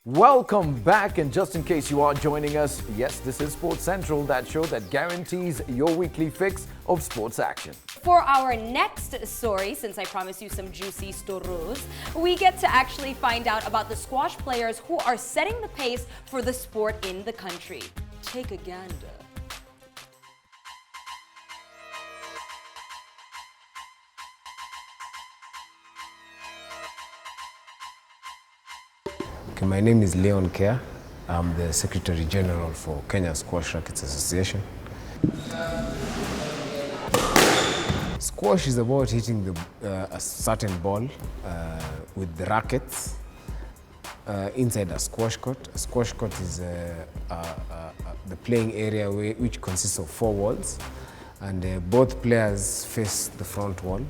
Welcome back, and just in case you are joining us, yes, this is Sports Central, that show that guarantees your weekly fix of sports action. For our next story, since I promised you some juicy stories, we get to actually find out about the squash players who are setting the pace for the sport in the country. Take a gander. Okay, my name is Leon Kerr. I'm the Secretary General for Kenya Squash Rackets Association. Squash is about hitting a certain ball with the rackets inside a squash court. A squash court is the playing area which consists of 4 walls, and both players face the front wall,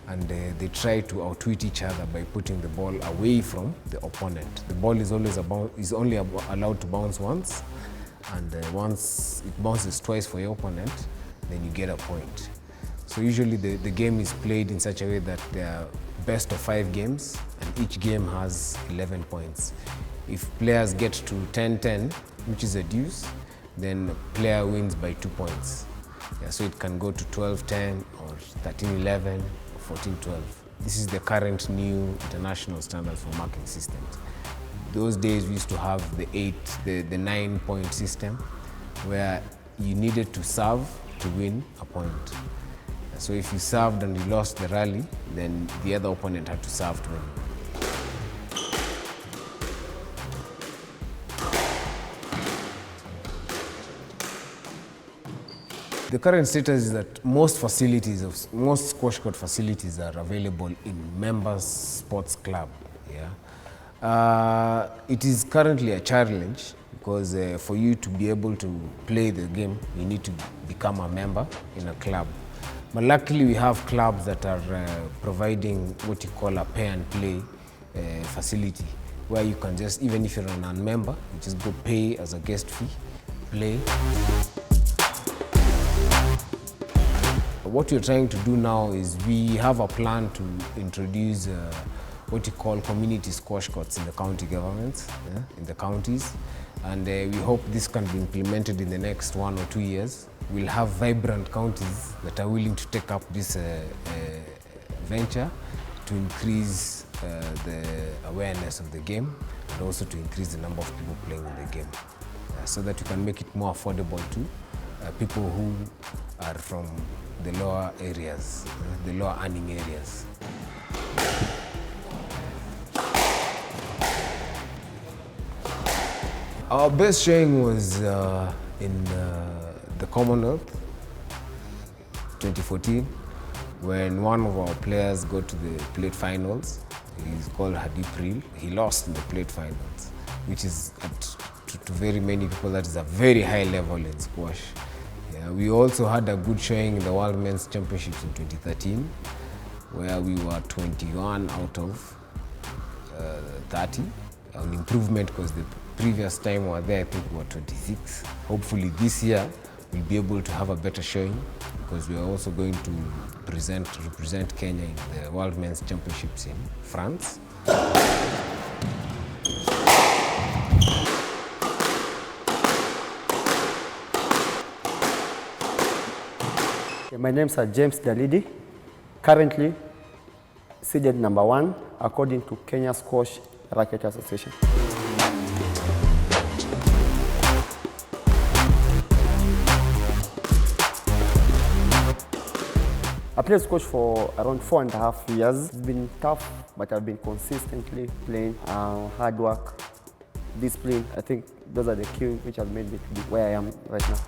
and they try to outwit each other by putting the ball away from the opponent. The ball is only allowed to bounce once, and once it bounces twice for your opponent, then you get a point. So usually the game is played in such a way that there are best of 5 games, and each game has 11 points. If players get to 10-10, which is a deuce, then the player wins by 2 points. Yeah, so it can go to 12-10 or 13-11. 14-12. This is the current new international standard for marking systems. Those days we used to have the 9-point system, where you needed to serve to win a point. So if you served and you lost the rally, then the other opponent had to serve to win. The current status is that most squash court facilities are available in members' sports club. Yeah, it is currently a challenge because for you to be able to play the game, you need to become a member in a club. But luckily, we have clubs that are providing what you call a pay and play facility, where you can just, even if you're a non-member, you just go pay as a guest fee, play. What we're trying to do now is we have a plan to introduce what you call community squash courts in the county governments, in the counties, and we hope this can be implemented in the next 1 or 2 years. We'll have vibrant counties that are willing to take up this venture to increase the awareness of the game, and also to increase the number of people playing in the game, so that we can make it more affordable to people who are from the lower areas, the lower earning areas. Our best showing was in the Commonwealth 2014, when one of our players got to the plate finals. He's called Hadip Ril. He lost in the plate finals, which is to very many people, that is a very high level in squash. We also had a good showing in the World Men's Championships in 2013, where we were 21 out of 30, an improvement because the previous time we were there, I think we were 26. Hopefully this year we'll be able to have a better showing, because we are also going to represent Kenya in the World Men's Championships in France. My name is James Dalidi, currently seeded number 1 according to Kenya Squash Racket Association. I played squash for around 4.5 years. It's been tough, but I've been consistently playing. Hard work, discipline. I think those are the key which have made me to be where I am right now.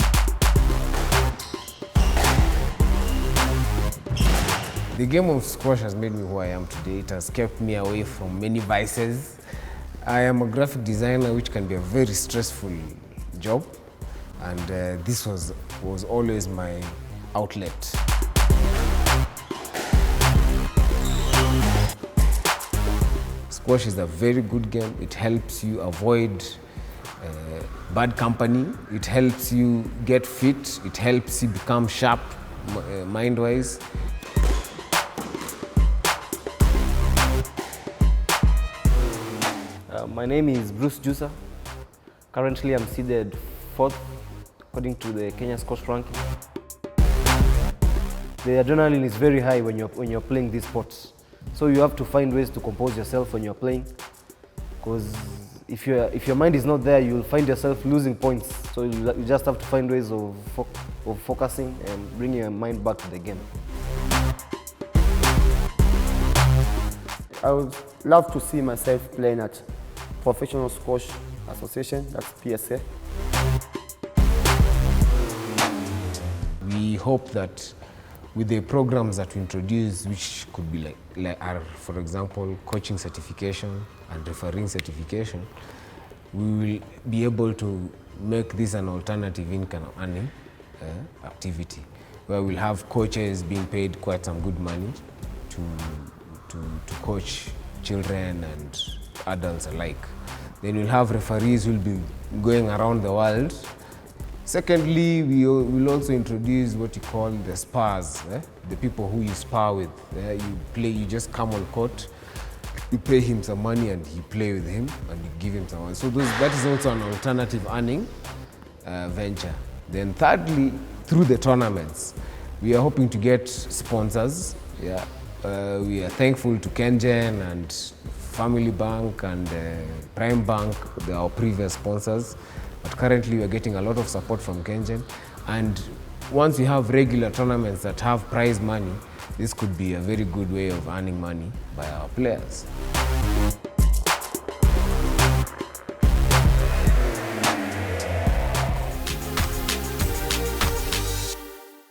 The game of squash has made me who I am today. It has kept me away from many vices. I am a graphic designer, which can be a very stressful job, and this was always my outlet. Squash is a very good game. It helps you avoid bad company. It helps you get fit. It helps you become sharp mind-wise. My name is Bruce Jusa. Currently, I'm seeded 4th according to the Kenya Squash ranking. The adrenaline is very high when you're playing these sports. So you have to find ways to compose yourself when you're playing, because if your mind is not there, you'll find yourself losing points. So you just have to find ways of focusing and bringing your mind back to the game. I would love to see myself playing at Professional Squash Association, that's PSA. We hope that with the programs that we introduce, which could be like our, for example, coaching certification and refereeing certification, we will be able to make this an alternative income earning activity, where we'll have coaches being paid quite some good money to coach children and adults alike. Then we'll have referees who will be going around the world. Secondly, we will also introduce what you call the spars, the people who you spar with. You just come on court, you pay him some money and you play with him and you give him some money. So that is also an alternative earning venture. Then thirdly, through the tournaments, we are hoping to get sponsors. Yeah. We are thankful to KenGen and Family Bank and Prime Bank, they are our previous sponsors. But currently we are getting a lot of support from KenGen. And once we have regular tournaments that have prize money, this could be a very good way of earning money by our players.